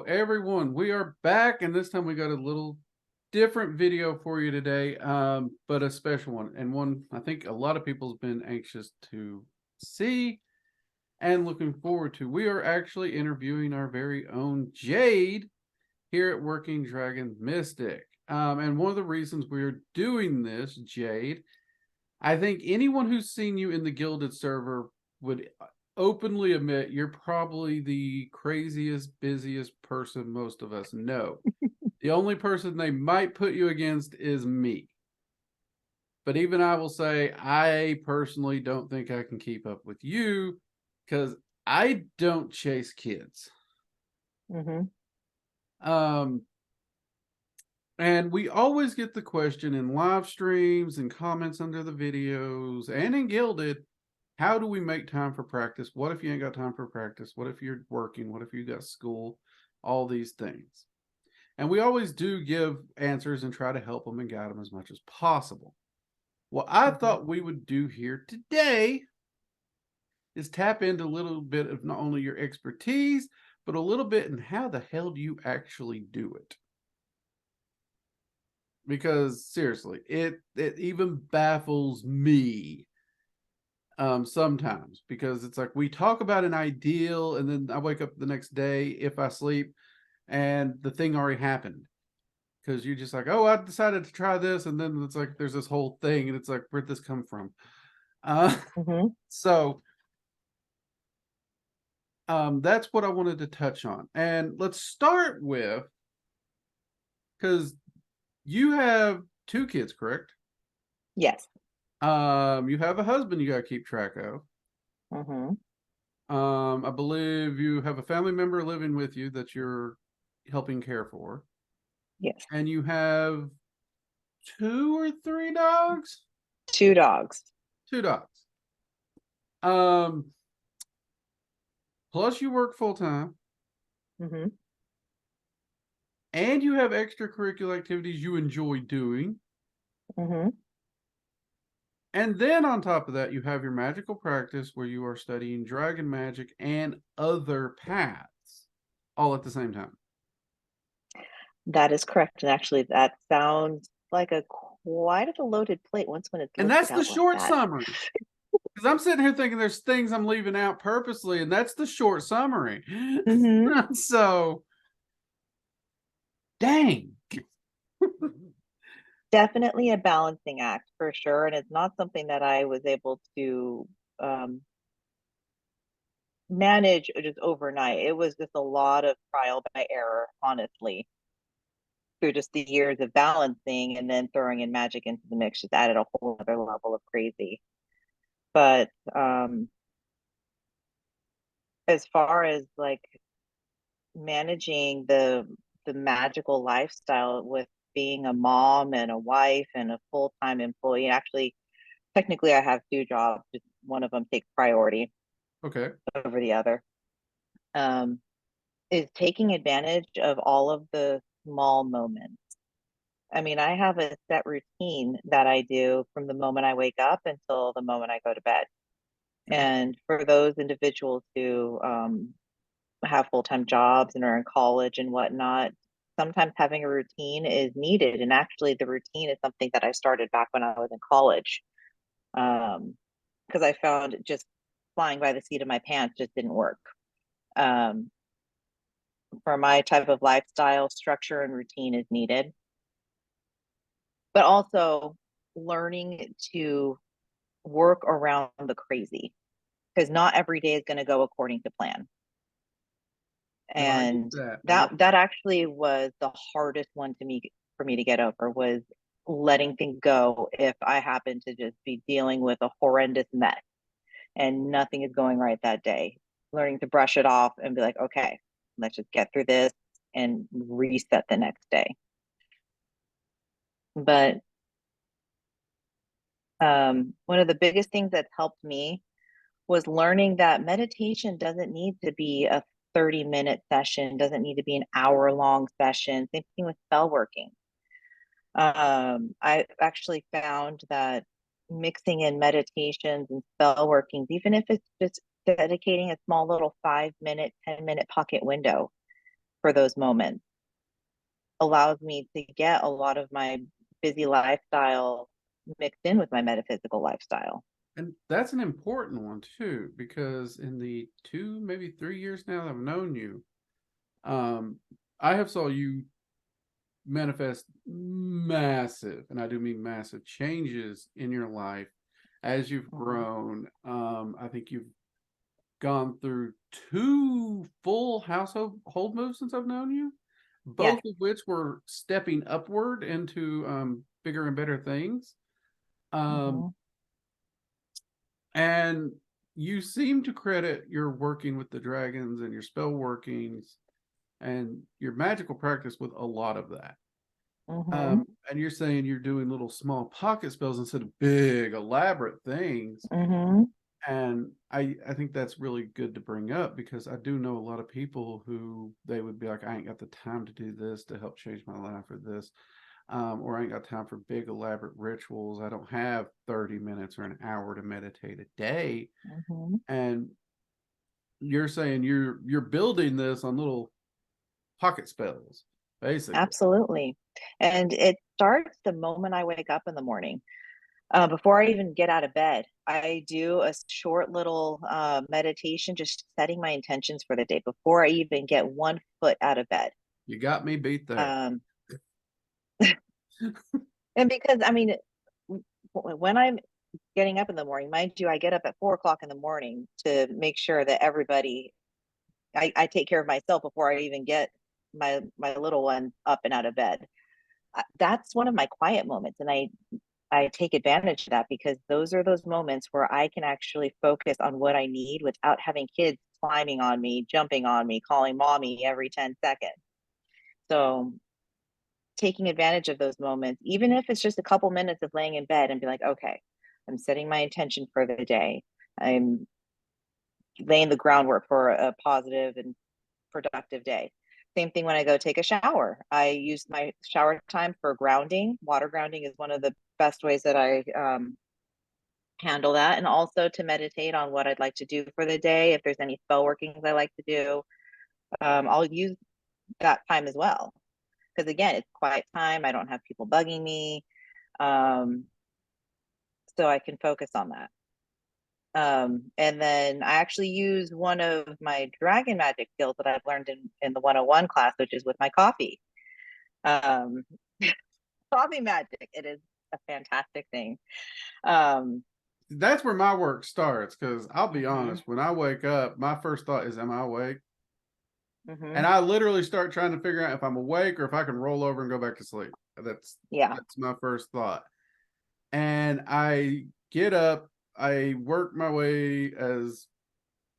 everyone, we are back, and this time we got a little different video for you today, but a special one, and one I think a lot of people's been anxious to see and looking forward to. We are actually interviewing our very own Jade here at Working Dragon Mystic. And one of the reasons we're doing this, Jade, I think anyone who's seen you in the Gilded server would openly admit you're probably the craziest, busiest person most of us know. The only person they might put you against is me. But even I will say, I personally don't think I can keep up with you because I don't chase kids. And we always get the question in live streams and comments under the videos and in Gilded, how do we make time for practice? What if you ain't got time for practice? What if you're working? What if you got school? All these things. And we always do give answers and try to help them and guide them as much as possible. What I thought we would do here today is tap into a little bit of not only your expertise, but a little bit in how the hell do you actually do it? Because seriously, it even baffles me sometimes, because it's like we talk about an ideal and then I wake up the next day if I sleep and the thing already happened, because you're just like, oh, I decided to try this, and then it's like there's this whole thing and it's like, where'd this come from? So that's what I wanted to touch on. And let's start with, because you have 2 kids, correct? Yes. You have a husband you gotta keep track of. I believe you have a family member living with you that you're helping care for. Yes. And you have 2 or 3 dogs? 2 dogs. 2 dogs. Plus you work full time. And you have extracurricular activities you enjoy doing. And then on top of that, you have your magical practice where you are studying dragon magic and other paths all at the same time. That is correct. And actually, that sounds like quite a loaded plate when it's and that's the short summary. Because I'm sitting here thinking there's things I'm leaving out purposely, and that's the short summary. So, dang. Definitely a balancing act for sure. And it's not something that I was able to manage just overnight. It was just a lot of trial by error, honestly, through just the years of balancing, and then throwing in magic into the mix just added a whole other level of crazy. But as far as like managing the magical lifestyle with being a mom and a wife and a full-time employee, actually technically I have 2 jobs, just one of them takes priority over the other, is taking advantage of all of the small moments. I mean, I have a set routine that I do from the moment I wake up until the moment I go to bed. And for those individuals who have full-time jobs and are in college and whatnot, sometimes having a routine is needed. And actually the routine is something that I started back when I was in college, because I found just flying by the seat of my pants just didn't work. For my type of lifestyle, structure and routine is needed, but also learning to work around the crazy, because not every day is going to go according to plan. And that actually was the hardest one for me to get over, was letting things go if I happen to just be dealing with a horrendous mess and nothing is going right that day. Learning to brush it off and be like, okay, let's just get through this and reset the next day. But one of the biggest things that's helped me was learning that meditation doesn't need to be a 30-minute session, doesn't need to be an hour-long session. Same thing with spell working. I actually found that mixing in meditations and spell workings, even if it's just dedicating a small little 5-minute, 10-minute pocket window, for those moments allows me to get a lot of my busy lifestyle mixed in with my metaphysical lifestyle. And that's an important one too, because in the 2, maybe 3 years now that I've known you, I have saw you manifest massive, and I do mean massive, changes in your life as you've grown. I think you've gone through 2 full household moves since I've known you, Yes. both of which were stepping upward into bigger and better things. And you seem to credit your working with the dragons and your spell workings and your magical practice with a lot of that. And you're saying you're doing little small pocket spells instead of big elaborate things. And I think that's really good to bring up, because I do know a lot of people who they would be like, I ain't got the time to do this to help change my life, or this, or I ain't got time for big elaborate rituals. I don't have 30 minutes or an hour to meditate a day. And you're saying you're building this on little pocket spells, basically. Absolutely. And it starts the moment I wake up in the morning. Before I even get out of bed, I do a short little meditation, just setting my intentions for the day before I even get 1 foot out of bed. You got me beat there. And because, I mean, when I'm getting up in the morning, mind you, I get up at 4 o'clock in the morning to make sure that I take care of myself before I even get my little one up and out of bed. That's one of my quiet moments, and I take advantage of that, because those are those moments where I can actually focus on what I need without having kids climbing on me, jumping on me, calling mommy every 10 seconds. So taking advantage of those moments, even if it's just a couple minutes of laying in bed and be like, okay, I'm setting my intention for the day. I'm laying the groundwork for a positive and productive day. Same thing when I go take a shower. I use my shower time for grounding. Water grounding is one of the best ways that I handle that, and also to meditate on what I'd like to do for the day. If there's any spell workings I like to do, I'll use that time as well, because again, it's quiet time. I don't have people bugging me, so I can focus on that. And then I actually use one of my dragon magic skills that I've learned in the 101 class, which is with my coffee. Coffee magic. It is a fantastic thing. That's where my work starts, because I'll be honest, when I wake up, my first thought is, am I awake? And I literally start trying to figure out if I'm awake or if I can roll over and go back to sleep. That's my first thought. And I get up, I work my way as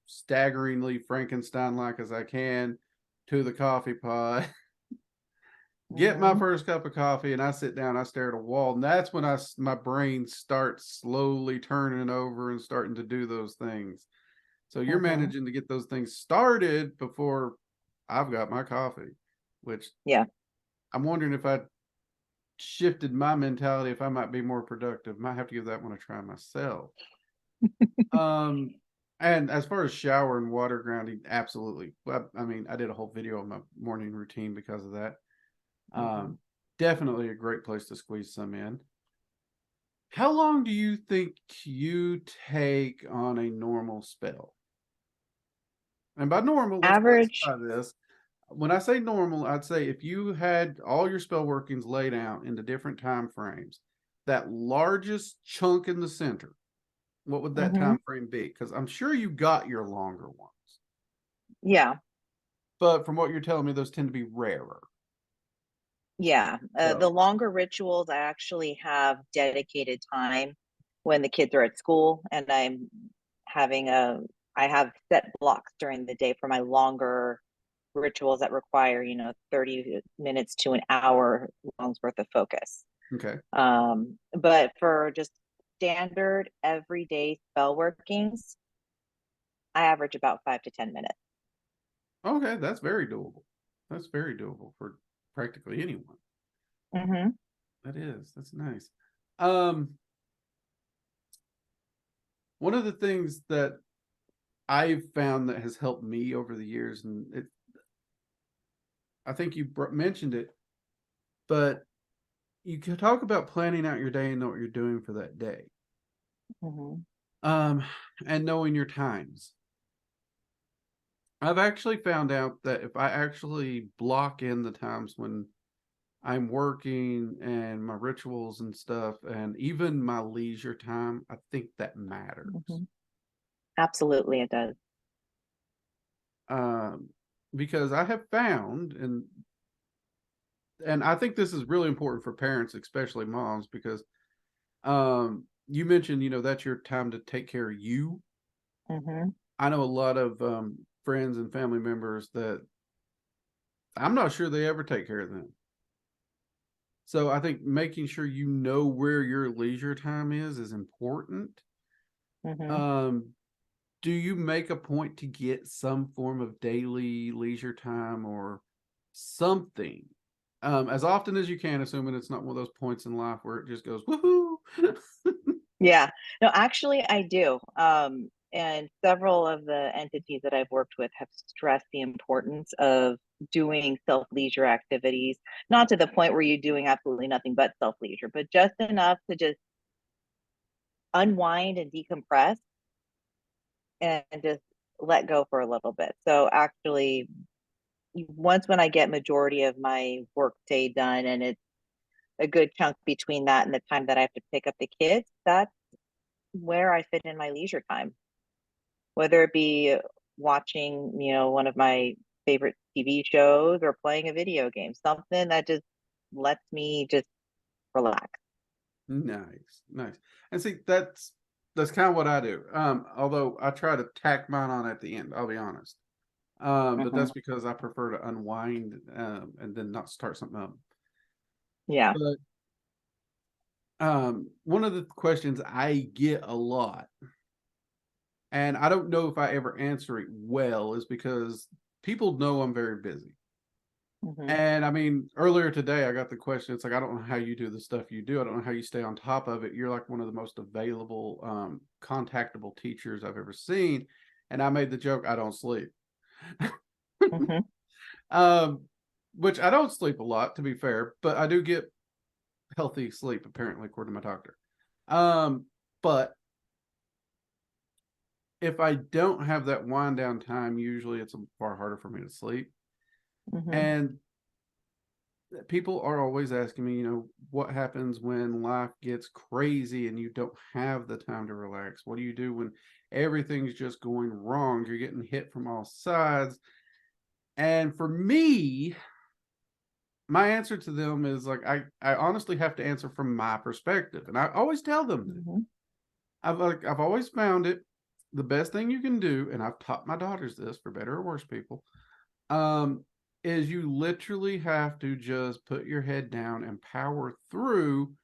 staggeringly Frankenstein-like as I can to the coffee pot, get my first cup of coffee, and I sit down, I stare at a wall, and that's when my brain starts slowly turning over and starting to do those things. So you're managing to get those things started before I've got my coffee, which I'm wondering if I shifted my mentality, if I might be more productive. Might have to give that one a try myself. And as far as shower and water grounding, absolutely. Well, I mean, I did a whole video on my morning routine because of that. Definitely a great place to squeeze some in. How long do you think you take on a normal spell? And by normal, let's classify this. When I say normal, I'd say if you had all your spell workings laid out into different time frames, that largest chunk in the center, what would that time frame be? Because I'm sure you got your longer ones. Yeah. But from what you're telling me, those tend to be rarer. Yeah. The longer rituals, I actually have dedicated time when the kids are at school, and I have set blocks during the day for my longer rituals that require, 30 minutes to an hour long's worth of focus. Okay. But for just standard everyday spell workings, I average about 5 to 10 minutes. Okay, that's very doable. That's very doable for practically anyone. That is. That's nice. One of the things that I've found that has helped me over the years, and I think you mentioned it, but you can talk about planning out your day and know what you're doing for that day. Mhm. Um, and knowing your times. I've actually found out that if I actually block in the times when I'm working and my rituals and stuff, and even my leisure time, I think that matters. Mhm. Absolutely, it does. Um, because I have found, and I think this is really important for parents, especially moms, because you mentioned, that's your time to take care of you. Mhm. I know a lot of friends and family members that I'm not sure they ever take care of them. So I think making sure you know where your leisure time is important. Mhm. Um, do you make a point to get some form of daily leisure time or something as often as you can, assuming it's not one of those points in life where it just goes woohoo? Yeah. No, actually, I do. And several of the entities that I've worked with have stressed the importance of doing self leisure activities, not to the point where you're doing absolutely nothing but self leisure, but just enough to just unwind and decompress and just let go for a little bit. So actually, once when I get majority of my work day done and it's a good chunk between that and the time that I have to pick up the kids, that's where I fit in my leisure time, whether it be watching, one of my favorite TV shows or playing a video game, something that just lets me just relax. Nice, nice. And see, that's kind of what I do. Although I try to tack mine on at the end, I'll be honest. But Hmm. that's because I prefer to unwind and then not start something up. Yeah. But one of the questions I get a lot, and I don't know if I ever answer it well, is because people know I'm very busy. Hmm. And I mean, earlier today, I got the question. It's like, I don't know how you do the stuff you do. I don't know how you stay on top of it. You're like one of the most available, contactable teachers I've ever seen. And I made the joke, I don't sleep. Hmm. um, which I don't sleep a lot, to be fair, but I do get healthy sleep, apparently, according to my doctor. But if I don't have that wind down time, usually it's far harder for me to sleep. Hmm. And people are always asking me, what happens when life gets crazy and you don't have the time to relax? What do you do when everything's just going wrong? You're getting hit from all sides. And for me, my answer to them is like, I honestly have to answer from my perspective. And I always tell them that. Hmm. I've always found it the best thing you can do, and I've taught my daughters this for better or worse people, um, is you literally have to just put your head down and power through.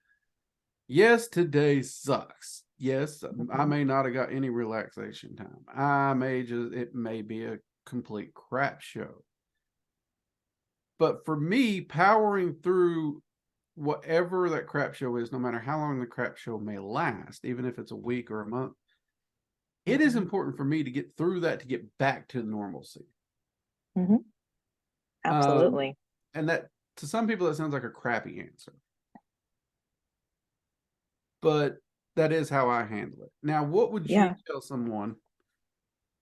Yes, today sucks. Yes, I Hmm. may not have got any relaxation time. I may just, it may be a complete crap show. But for me, powering through whatever that crap show is, no matter how long the crap show may last, even if it's a week or a month, it is Hmm. important for me to get through that to get back to normalcy. Hmm. Um, Absolutely. and that to some people that sounds like a crappy answer, but that is how I handle it. Now, what would you Yeah. tell someone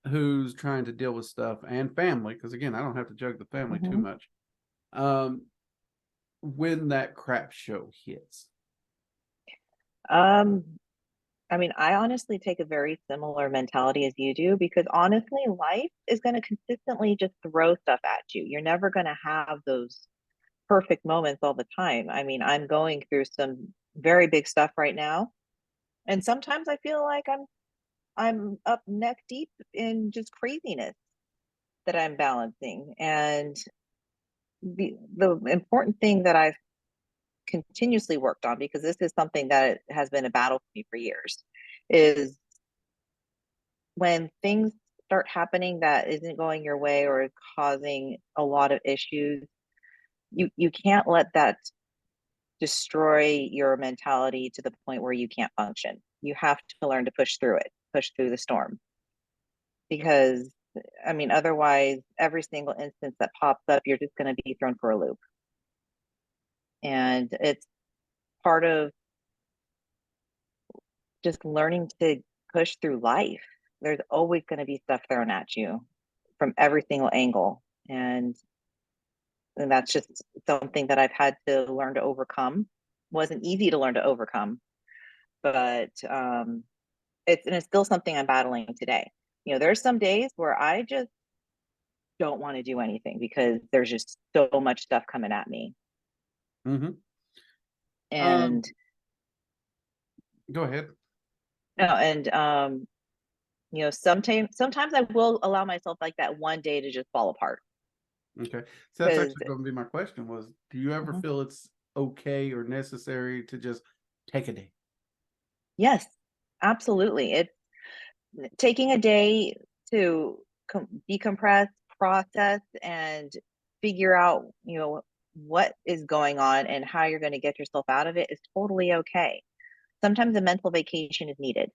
who's trying to deal with stuff and family? Because again, I don't have to jug the family too Hmm. much. Um, when that crap show hits. Um, I mean, I honestly take a very similar mentality as you do because honestly, life is going to consistently just throw stuff at you. You're never going to have those perfect moments all the time. I mean, I'm going through some very big stuff right now, and sometimes I feel like I'm up neck deep in just craziness that I'm balancing. And the important thing that I've continuously worked on, because this is something that has been a battle for me for years, is when things start happening that isn't going your way or causing a lot of issues, you can't let that destroy your mentality to the point where you can't function. You have to learn to push through it, push through the storm. Because I mean, otherwise, every single instance that pops up, you're just going to be thrown for a loop. And it's part of just learning to push through life. There's always going to be stuff thrown at you from every single angle. And that's just something that I've had to learn to overcome. Wasn't easy to learn to overcome, but it's still something I'm battling today. You know, there's some days where I just don't want to do anything because there's just so much stuff coming at me. Mm-hmm. And Go ahead. no, and you know, sometimes I will allow myself like that one day to just fall apart. Okay. So that's actually going to be my question was, do you ever feel it's okay or necessary to just take a day? Yes, absolutely. It's taking a day to decompress, process, and figure out, you know, what is going on and how you're going to get yourself out of it is totally okay. Sometimes a mental vacation is needed.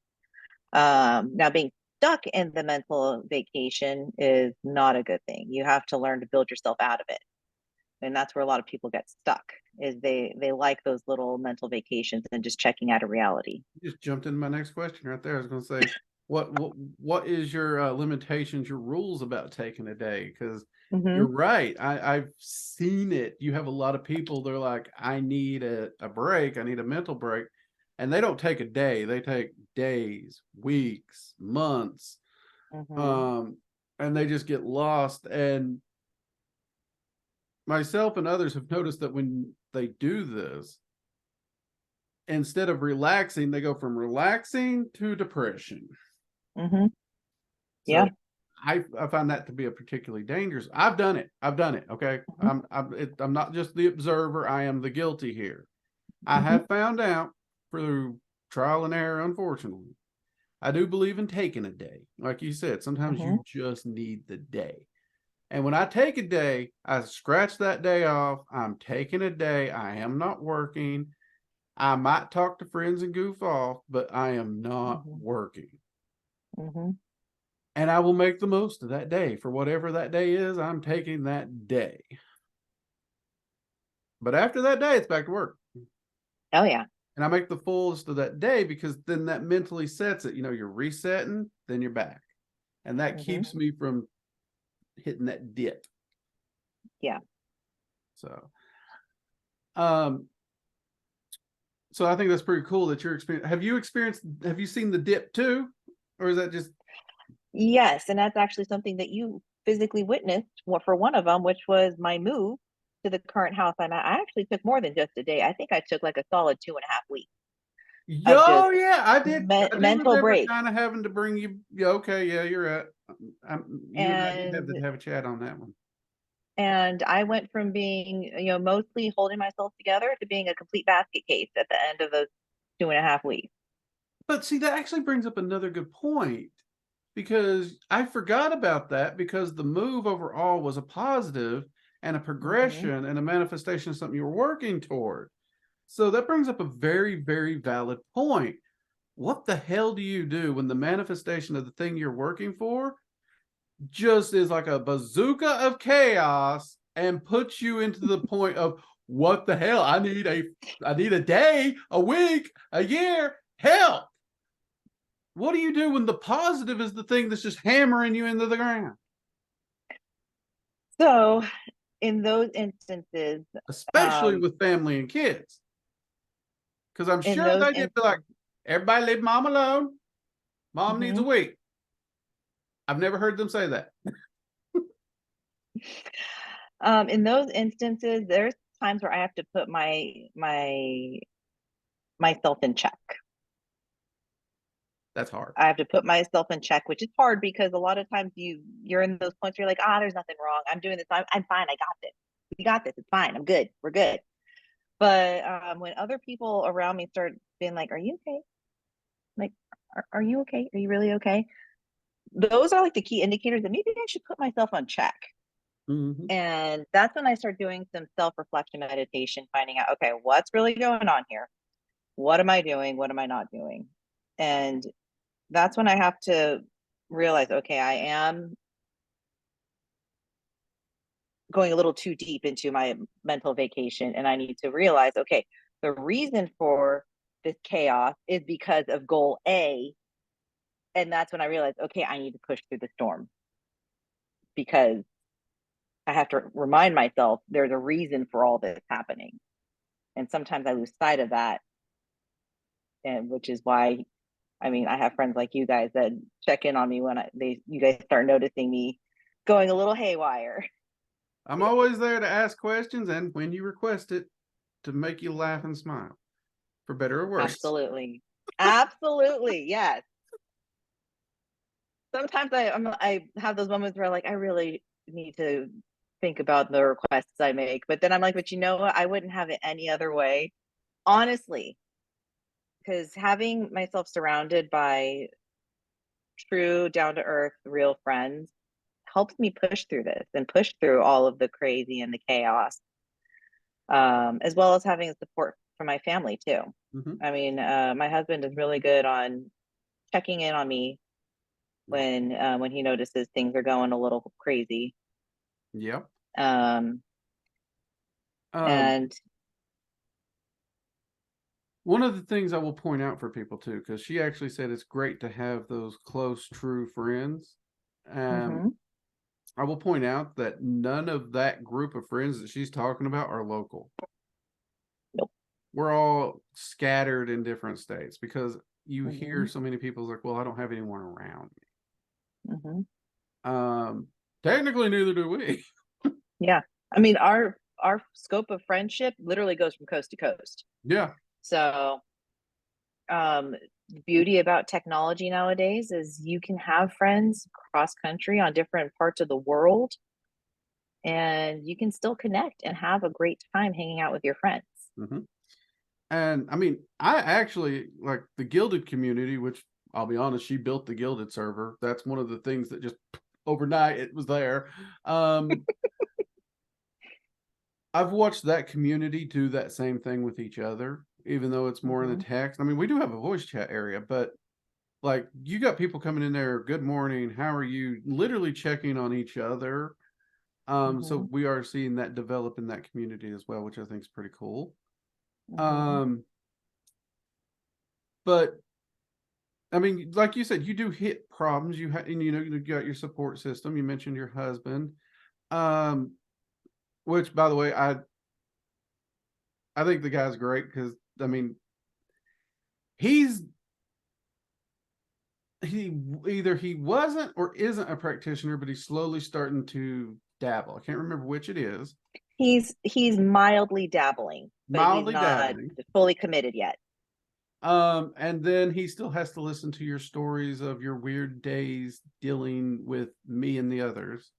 Now, being stuck in the mental vacation is not a good thing. You have to learn to build yourself out of it. And that's where a lot of people get stuck, is they like those little mental vacations and just checking out of reality. You just jumped into my next question right there. I was going to say, what is your limitations, your rules about taking a day? Because you're right. I've seen it. You have a lot of people, they're like, I need a break. I need a mental break. And they don't take a day. They take days, weeks, months. And they just get lost. And myself and others have noticed that when they do this, instead of relaxing, they go from relaxing to depression. Yeah. So I find that to be a particularly dangerous. I've done it. Okay. I'm not just the observer. I am the guilty here. I have found out through trial and error, unfortunately. I do believe in taking a day. Like you said, sometimes you just need the day. And when I take a day, I scratch that day off. I'm taking a day. I am not working. I might talk to friends and goof off, but I am not working. And I will make the most of that day. For whatever that day is, I'm taking that day. But after that day, it's back to work. Oh, yeah. And I make the fullest of that day because then that mentally sets it. You know, you're resetting, then you're back. And that keeps me from hitting that dip. Yeah. So I think that's pretty cool that you're experiencing. Have you seen the dip too? Or is that just? Yes. And that's actually something that you physically witnessed for one of them, which was my move to the current house I'm at. I actually took more than just a day. I think I took like a solid 2.5 weeks. Oh yeah, I did. I mental remember break. kind of having to bring you. Yeah, okay, yeah, you're right. You and I did have a chat on that one. And I went from being, you know, mostly holding myself together to being a complete basket case at the end of those 2.5 weeks. But see, that actually brings up another good point, because I forgot about that, because the move overall was a positive and a progression and a manifestation of something you were working toward. So that brings up a very, very valid point. What the hell do you do when the manifestation of the thing you're working for just is like a bazooka of chaos and puts you into the point of, what the hell? I need a day, a week, a year, help. What do you do when the positive is the thing that's just hammering you into the ground? So in those instances, Especially with family and kids. Because I'm sure they get like, everybody leave mom alone. Mom needs a week. I've never heard them say that. In those instances, there's times where I have to put myself in check. That's hard. I have to put myself in check, which is hard because a lot of times you're in those points where you're like, there's nothing wrong. I'm doing this. I'm fine. I got this. We got this. It's fine. I'm good. We're good. But when other people around me start being like, are you okay? Like, are you okay? Are you really okay? Those are like the key indicators that maybe I should put myself on check. And that's when I start doing some self-reflection meditation, finding out, okay, what's really going on here? What am I doing? What am I not doing? And that's when I have to realize, okay, I am going a little too deep into my mental vacation, and I need to realize, okay, the reason for this chaos is because of goal A. And that's when I realized, okay, I need to push through the storm, because I have to remind myself there's a reason for all this happening. And sometimes I lose sight of that. And which is why, I mean, I have friends like you guys that check in on me when you guys start noticing me going a little haywire. I'm always there to ask questions, and when you request it, to make you laugh and smile, for better or worse. Absolutely. Absolutely. Yes. Sometimes I have those moments where like I really need to think about the requests I make, but then I'm like, but you know what? I wouldn't have it any other way, honestly, because having myself surrounded by true, down to earth, real friends helps me push through this and push through all of the crazy and the chaos, as well as having support from my family too. Mm-hmm. I mean, my husband is really good on checking in on me when he notices things are going a little crazy. Yep. And one of the things I will point out for people too, because she actually said it's great to have those close, true friends. I will point out that none of that group of friends that she's talking about are local. Nope. We're all scattered in different states, because you hear so many people like, well, I don't have anyone around me. Technically, neither do we. Yeah. I mean, our scope of friendship literally goes from coast to coast. Yeah. So, the beauty about technology nowadays is you can have friends cross country on different parts of the world, and you can still connect and have a great time hanging out with your friends. And I mean, I actually like the Gilded Community, which I'll be honest, she built the Gilded server. That's one of the things that just overnight it was there. I've watched that community do that same thing with each other, even though it's more in the text. I mean, we do have a voice chat area, but like you got people coming in there, good morning, how are you? Literally checking on each other. So we are seeing that develop in that community as well, which I think is pretty cool. But I mean, like you said, you do hit problems. You have, and you got your support system. You mentioned your husband, which, by the way, I think the guy's great, because I mean, he either he wasn't or isn't a practitioner, but he's slowly starting to dabble. I can't remember which it is. He's mildly dabbling, but he's not fully committed yet. And then he still has to listen to your stories of your weird days dealing with me and the others.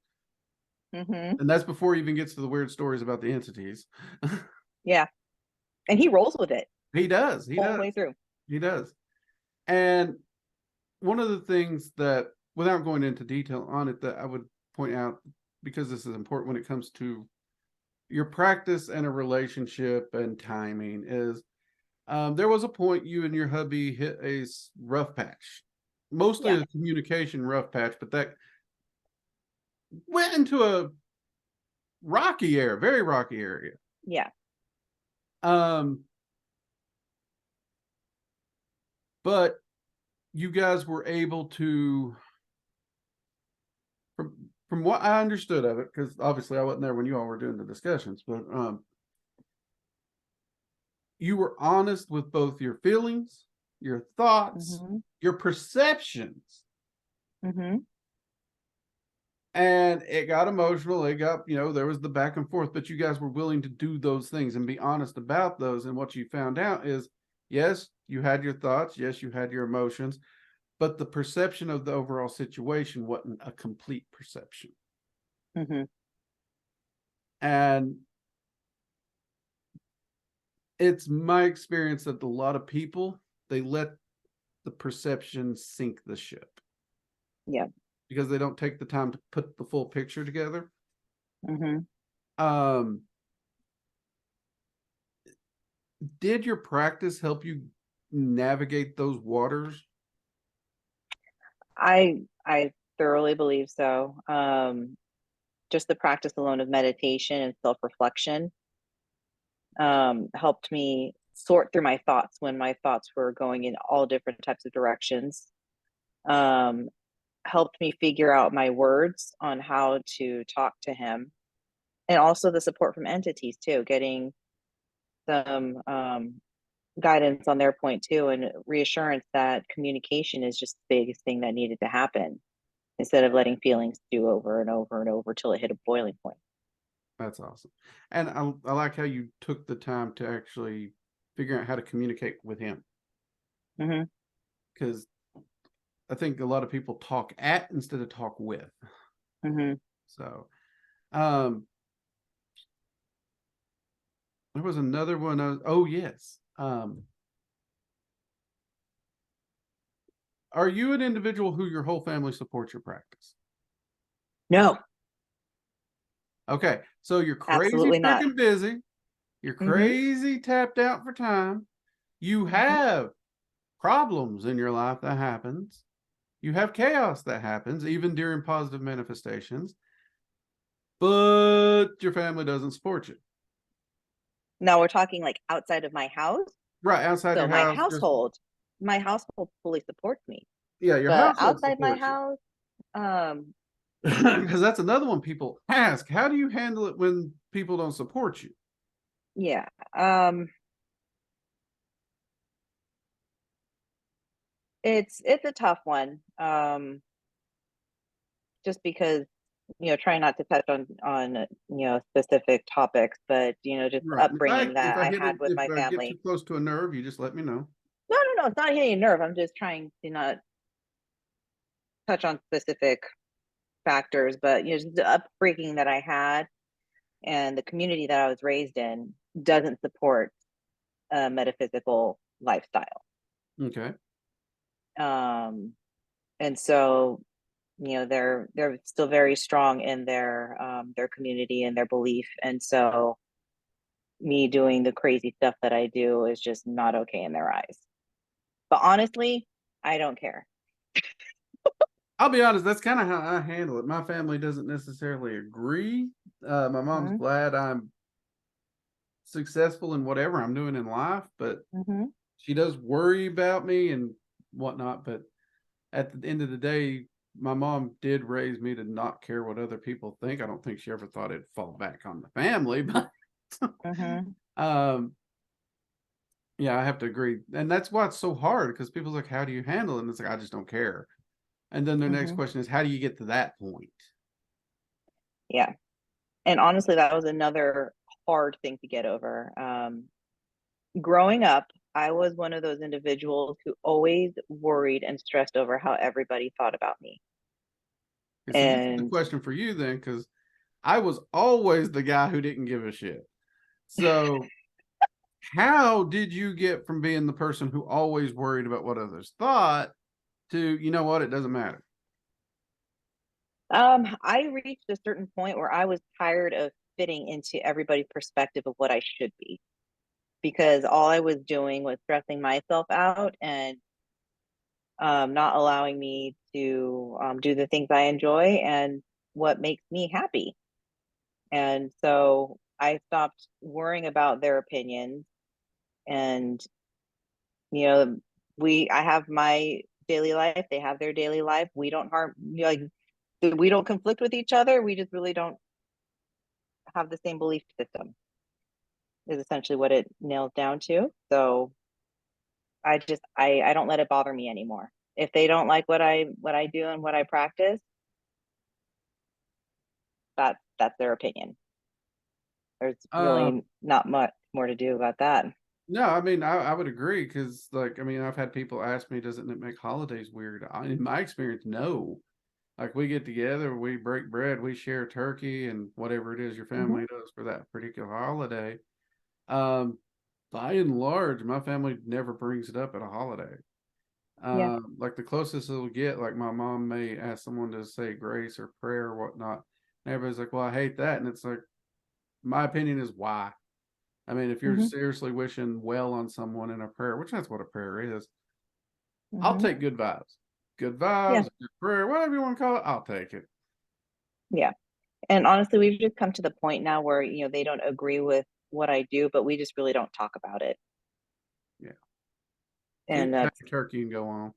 And that's before he even gets to the weird stories about the entities. Yeah. And he rolls with it. He does. He does. Way through. He does. And one of the things that, without going into detail on it, that I would point out, because this is important when it comes to your practice and a relationship and timing, is there was a point you and your hubby hit a rough patch, mostly a communication rough patch, but that went into a rocky area, very rocky area. Yeah. But you guys were able to, from what I understood of it, because obviously I wasn't there when you all were doing the discussions, but you were honest with both your feelings, your thoughts, your perceptions. And it got emotional. It got, there was the back and forth, but you guys were willing to do those things and be honest about those. And what you found out is, yes, you had your thoughts. Yes, you had your emotions, but the perception of the overall situation wasn't a complete perception. And it's my experience that a lot of people, they let the perception sink the ship. Yeah. Because they don't take the time to put the full picture together. Did your practice help you navigate those waters? I thoroughly believe so. just the practice alone of meditation and self-reflection helped me sort through my thoughts when my thoughts were going in all different types of directions. Helped me figure out my words on how to talk to him, and also the support from entities too, getting some guidance on their point too, and reassurance that communication is just the biggest thing that needed to happen, instead of letting feelings stew over and over and over till it hit a boiling point. That's awesome. And I like how you took the time to actually figure out how to communicate with him. Mm-hmm. Because I think a lot of people talk at instead of talk with. Mm-hmm. So, there was another one. Oh, yes. Are you an individual who your whole family supports your practice? No, Okay. So you're crazy absolutely not. freaking busy. You're Mm-hmm. crazy tapped out for time. You Mm-hmm. have problems in your life that happens. You have chaos that happens, even during positive manifestations. But your family doesn't support you. Now we're talking like outside of my house. Right, outside So your house, just my household fully supports me. yeah, your But household outside my supports you. house, um, Because that's another one people ask. How do you handle it when people don't support you? yeah. It's a tough one. Just because, trying not to touch on specific topics, but just the Right. And upbringing that I had with if my I get too family. close to a nerve, you just let me know. No, no, no, it's not hitting a nerve. I'm just trying to not touch on specific factors, but just the upbringing that I had and the community that I was raised in doesn't support a metaphysical lifestyle. Okay. And so, they're still very strong in their community and their belief. And so me doing the crazy stuff that I do is just not okay in their eyes. But honestly, I don't care. I'll be honest, that's kind of how I handle it. My family doesn't necessarily agree. My mom's Mm-hmm. glad I'm successful in whatever I'm doing in life, but Mm-hmm. she does worry about me and whatnot. But at the end of the day, my mom did raise me to not care what other people think. I don't think she ever thought it'd fall back on the family, but Mm-hmm. um, yeah, I have to agree. And that's why it's so hard because people's like, how do you handle it? And it's like, I just don't care. And then their next Mm-hmm. question is, how do you get to that point? Yeah. And honestly, that was another hard thing to get over. Growing up, I was one of those individuals who always worried and stressed over how everybody thought about me. And so this is the And question for you then, because I was always the guy who didn't give a shit. So how did you get from being the person who always worried about what others thought to, you know what, it doesn't matter? I reached a certain point where I was tired of fitting into everybody's perspective of what I should be, because all I was doing was stressing myself out and not allowing me to do the things I enjoy and what makes me happy. And so I stopped worrying about their opinions. And, you know, I have my daily life, they have their daily life. We don't harm, like, we don't conflict with each other. We just really don't have the same belief system, is essentially what it nails down to. So I don't let it bother me anymore. If they don't like what I do and what I practice, that's their opinion. There's Um, really not much more to do about that. no, I mean, I would agree because, like, I mean, I've had people ask me, doesn't it make holidays weird? In my experience, no. Like, we get together, we break bread, we share turkey and whatever it is your Mm-hmm. family does for that particular holiday. Um, by and large, my family never brings it up at a holiday. Yeah. Like the closest it'll get, like my mom may ask someone to say grace or prayer or whatnot. And everybody's like, well, I hate that. And it's like, my opinion is why. I mean, if you're Mm-hmm. seriously wishing well on someone in a prayer, which that's what a prayer is, I'll Mm-hmm. take good vibes. Good Yeah. vibes, good prayer, whatever you want to call it, I'll take it. Yeah. And honestly, we've just come to the point now where, they don't agree with what I do, but we just really don't talk about it. Yeah. So you And just have that's your turkey and go on.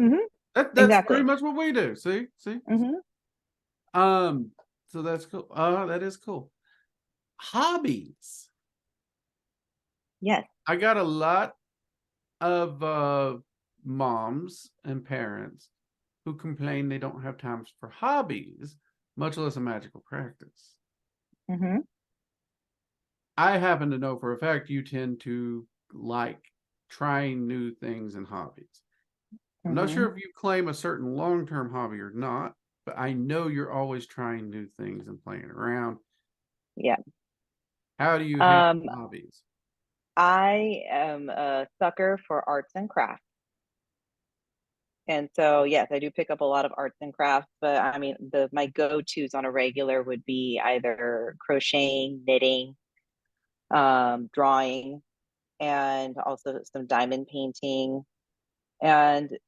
Mhm, That's pretty exactly. much what we do. See. Hmm. Um. So that's cool. That is cool. Hobbies. Yes. I got a lot of moms and parents who complain they don't have times for hobbies, much less a magical practice. Hmm. I happen to know for a fact you tend to like trying new things and hobbies. I'm not Hmm. sure if you claim a certain long-term hobby or not, but I know you're always trying new things and playing around. Yeah. How do you handle Um, hobbies? I am a sucker for arts and crafts. And so, yes, I do pick up a lot of arts and crafts, but I mean, my go-tos on a regular would be either crocheting, knitting, drawing, and also some diamond painting. And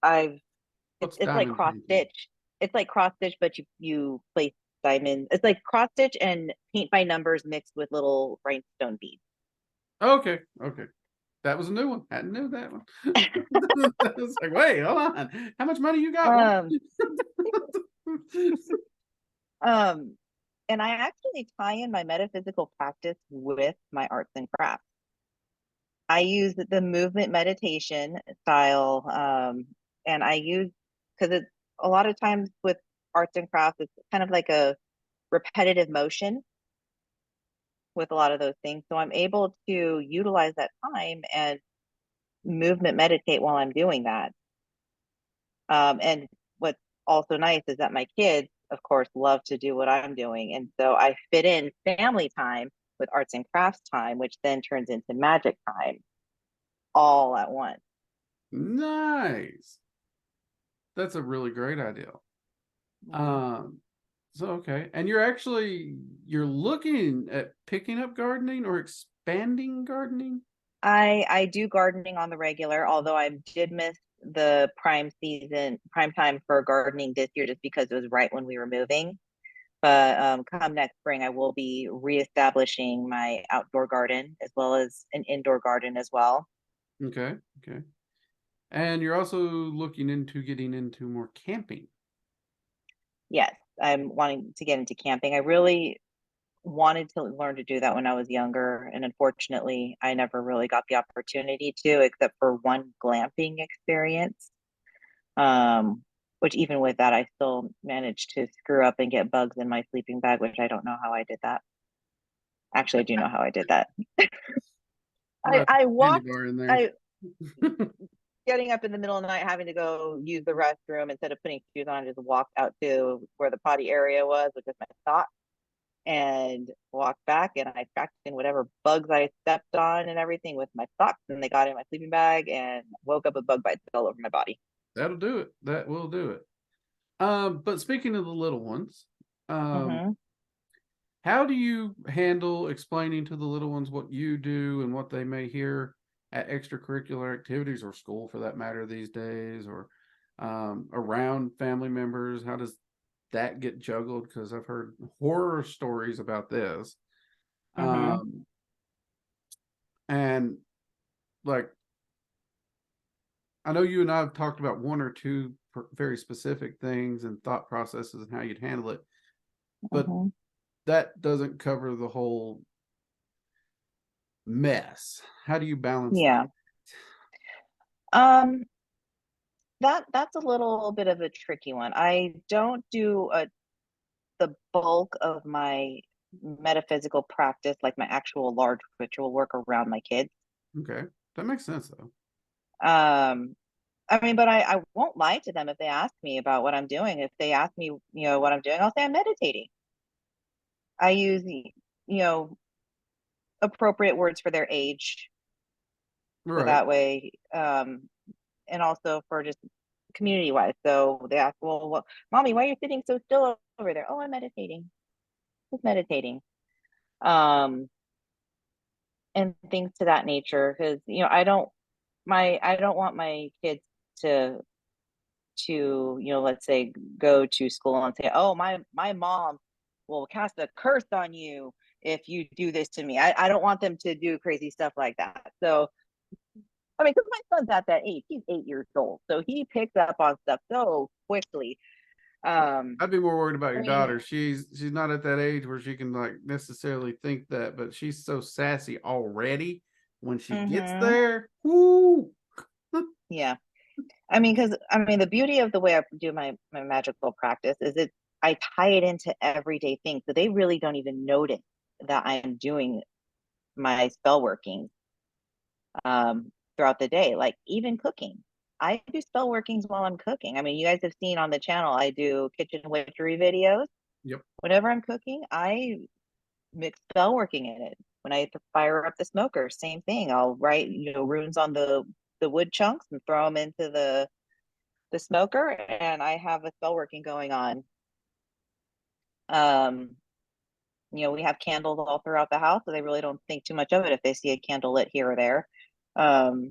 I've What's it's like diamond cross painting? stitch. It's like cross stitch, but you place diamonds. It's like cross stitch and paint by numbers mixed with little rhinestone beads. Okay, okay. That was a new one. Hadn't knew that one. It's like, wait, hold on. How much money you got? What? Um, um, and I actually tie in my metaphysical practice with my arts and crafts. I use the movement meditation style, and I use because it's a lot of times with arts and crafts, it's kind of like a repetitive motion with a lot of those things. So I'm able to utilize that time and movement meditate while I'm doing that. And what's also nice is that my kids, of course, love to do what I'm doing. And so I fit in family time with arts and crafts time, which then turns into magic time all at once. Nice. That's a really great idea. Mhm. Um, so okay. And you're looking at picking up gardening or expanding gardening? I do gardening on the regular, although I did miss the prime time for gardening this year just because it was right when we were moving. But come next spring, I will be reestablishing my outdoor garden as well as an indoor garden as well. Okay, okay. And you're also looking into getting into more camping. Yes, I'm wanting to get into camping. I really wanted to learn to do that when I was younger, and unfortunately, I never really got the opportunity to, except for one glamping experience. Um, which even with that, I still managed to screw up and get bugs in my sleeping bag, which I don't know how I did that. Actually, I do know how I did that. I Right. I Candy walked. bar in there. I getting up in the middle of the night, having to go use the restroom instead of putting shoes on, I just walked out to where the potty area was, which is my socks, and walked back. And I tracked in whatever bugs I stepped on and everything with my socks, and they got in my sleeping bag, and woke up with bug bites all over my body. That'll do it. That will do it. But speaking of the little ones, um, Hmm. how do you handle explaining to the little ones what you do and what they may hear at extracurricular activities or school for that matter these days or around family members? How does that get juggled? Because I've heard horror stories about this. Hmm. Um, and like, I know you and I have talked about one or two very specific things and thought processes and how you'd handle it, but Hmm. that doesn't cover the whole mess. How do you balance that? Yeah. Um, that's a little bit of a tricky one. I don't do the bulk of my metaphysical practice, like my actual large ritual work around my kids. Okay, that makes sense though. Um, I mean, but I won't lie to them if they ask me about what I'm doing. If they ask me, what I'm doing, I'll say I'm meditating. I use, appropriate words for their age. So Right. that way, and also for just community wise. So they ask, well, mommy, why are you sitting so still over there? Oh, I'm meditating. Just meditating. Um, and things to that nature. Because, I don't want my kids to to, let's say go to school and say, oh, my mom will cast a curse on you if you do this to me. I don't want them to do crazy stuff like that. So, I mean, because my son's at that age, he's 8 years old. So he picks up on stuff so quickly. I'd be more worried about I your mean, daughter. She's not at that age where she can like necessarily think that, but she's so sassy already. When she gets mhm, there, whoo! yeah. I mean, because the beauty of the way I do my magical practice is I tie it into everyday things, so they really don't even notice that I am doing my spell working throughout the day. Like even cooking, I do spell workings while I'm cooking. I mean, you guys have seen on the channel I do kitchen witchery videos. Yep. Whenever I'm cooking, I mix spell working in it. When I fire up the smoker, same thing. I'll write runes on the wood chunks and throw them into the smoker, and I have a spell working going on. Um, we have candles all throughout the house, so they really don't think too much of it if they see a candle lit here or there. Um,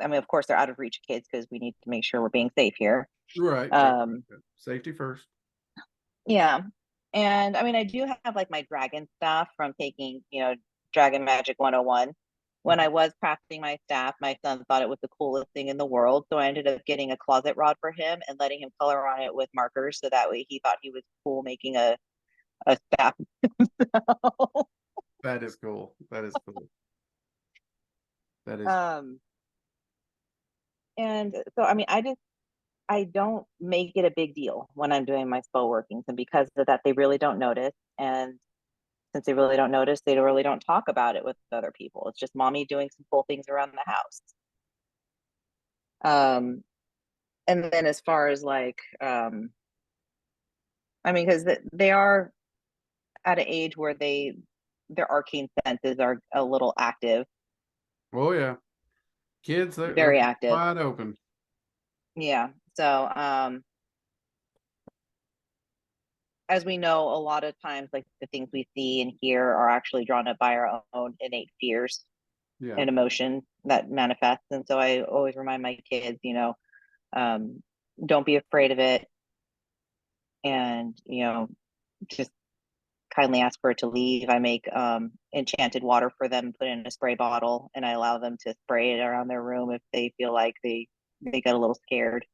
I mean, of course, they're out of reach of kids because we need to make sure we're being safe here. Right. Um, Safety first. yeah. And I mean, I do have like my dragon staff from taking, Dragon Magic 101. When I was crafting my staff, my son thought it was the coolest thing in the world. So I ended up getting a closet rod for him and letting him color on it with markers. So that way he thought he was cool making a staff. That is cool. That is cool. That is um, and so, I mean, I don't make it a big deal when I'm doing my spell workings. And because of that, they really don't notice. And since they really don't notice, they really don't talk about it with other people. It's just mommy doing some cool things around the house. Um, and then as far as like, I mean, because they are at an age where their arcane senses are a little active, oh yeah. Kids, they're very active. wide open. Yeah. So, as we know, a lot of times, like the things we see and hear are actually drawn up by our own innate fears Yeah. and emotions that manifest. And so I always remind my kids, um, don't be afraid of it, and just kindly ask for it to leave. I make enchanted water for them, put it in a spray bottle, and I allow them to spray it around their room if they feel like they get a little scared.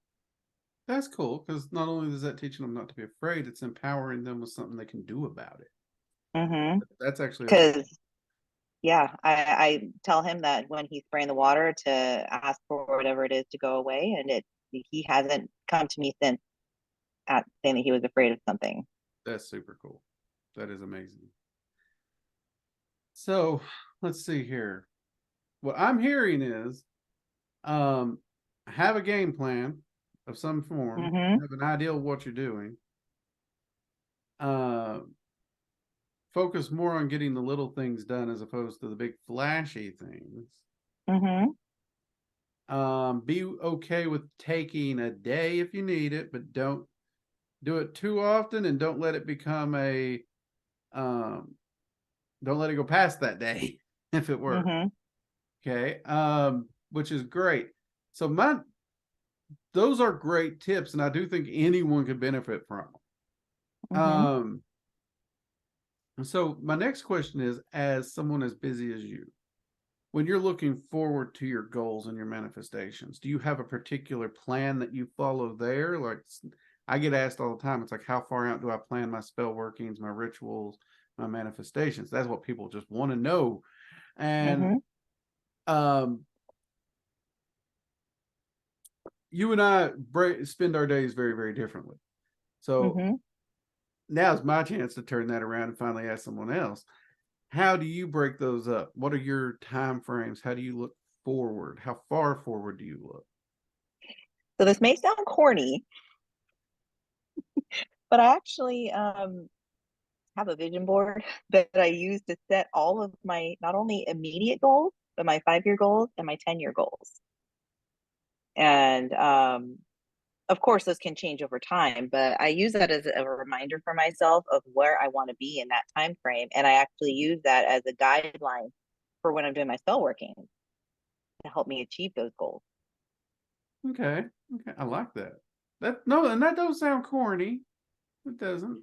That's cool because not only is that teaching them not to be afraid, it's empowering them with something they can do about it. Mm-hmm. That's actually awesome. Because yeah, I tell him that when he's spraying the water to ask for whatever it is to go away, and he hasn't come to me since at saying that he was afraid of something. That's super cool. That is amazing. So let's see here. What I'm hearing is um have a game plan of some form, Mm-hmm. have an idea of what you're doing. Uh Focus more on getting the little things done as opposed to the big flashy things. Mm-hmm. Be okay with taking a day if you need it, but don't do it too often and don't let it become a um don't let it go past that day if it works. Mm-hmm. Okay. Which is great. So those are great tips, and I do think anyone could benefit from them. Mm-hmm. So my next question is, as someone as busy as you, when you're looking forward to your goals and your manifestations, do you have a particular plan that you follow there? Like I get asked all the time, it's like, how far out do I plan my spell workings, my rituals, my manifestations? That's what people just want to know. And Mm-hmm. um, you and I spend our days very, very differently. So Mm-hmm. now's my chance to turn that around and finally ask someone else. How do you break those up? What are your time frames? How do you look forward? How far forward do you look? So this may sound corny, but I actually have a vision board that I use to set all of my not only immediate goals, but my 5-year goals and my 10-year goals. And of course, those can change over time, but I use that as a reminder for myself of where I want to be in that time frame. And I actually use that as a guideline for when I'm doing my spell working to help me achieve those goals. Okay. Okay. I like that. And that don't sound corny. It doesn't.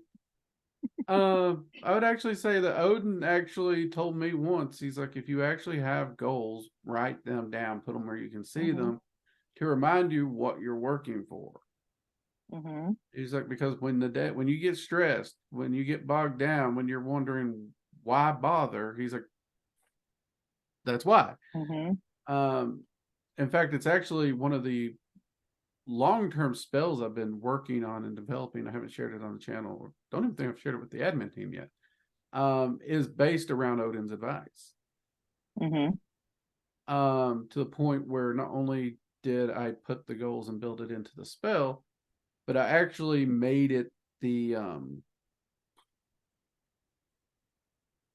I would actually say that Odin actually told me once, he's like, if you actually have goals, write them down, put them where you can see Mm-hmm. them to remind you what you're working for. Mm-hmm. He's like, because when you get stressed, when you get bogged down, when you're wondering why bother, he's like, that's why. Mm-hmm. Um, in fact, it's actually one of the long-term spells I've been working on and developing. I haven't shared it on the channel, or don't even think I've shared it with the admin team yet. Is based around Odin's advice. Mm-hmm. To the point where not only did I put the goals and build it into the spell, but I actually made it the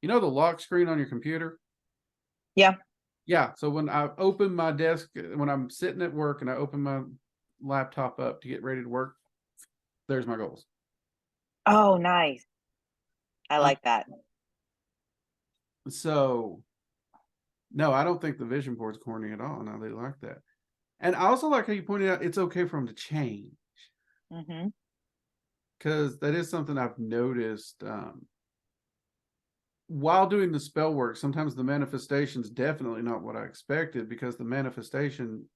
the lock screen on your computer. Yeah. Yeah. So when I open my desk, when I'm sitting at work and I open my laptop up to get ready to work, there's my goals. Oh, nice. I Uh, like that. so no, I don't think the vision board's corny at all. No, they like that. And I also like how you pointed out it's okay for them to change. Mm-hmm. Because that is something I've noticed while doing the spell work. Sometimes the manifestation's definitely not what I expected, because the manifestation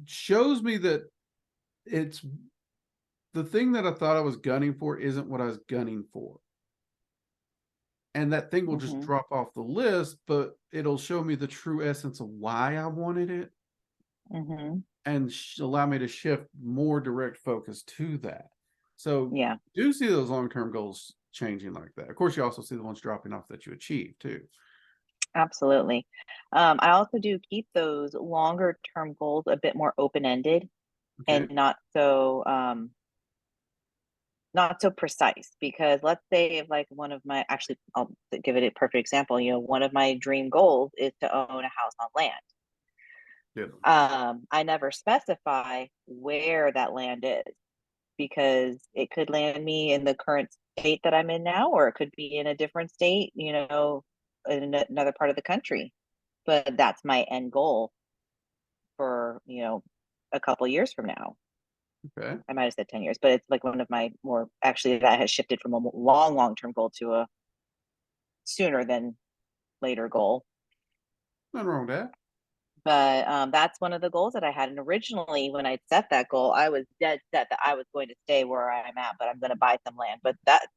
shows me that it's the thing that I thought I was gunning for isn't what I was gunning for. And that thing will just Mm-hmm. drop off the list, but it'll show me the true essence of why I wanted it, Mm-hmm. and allow me to shift more direct focus to that. So Yeah. do see those long-term goals changing like that. Of course, you also see the ones dropping off that you achieve too. Absolutely. I also do keep those longer term goals a bit more open-ended Okay. and not so precise, because let's say if like one of my, actually I'll give it a perfect example, one of my dream goals is to own a house on land. Yeah. I never specify where that land is, because it could land me in the current state that I'm in now, or it could be in a different state, in another part of the country. But that's my end goal for, a couple years from now. Okay. I might have said 10 years, but it's like one of my more, actually, that has shifted from a long term goal to a sooner than later goal. Nothing wrong with that. But that's one of the goals that I had. And originally, when I set that goal, I was dead set that I was going to stay where I'm at, but I'm going to buy some land. But that,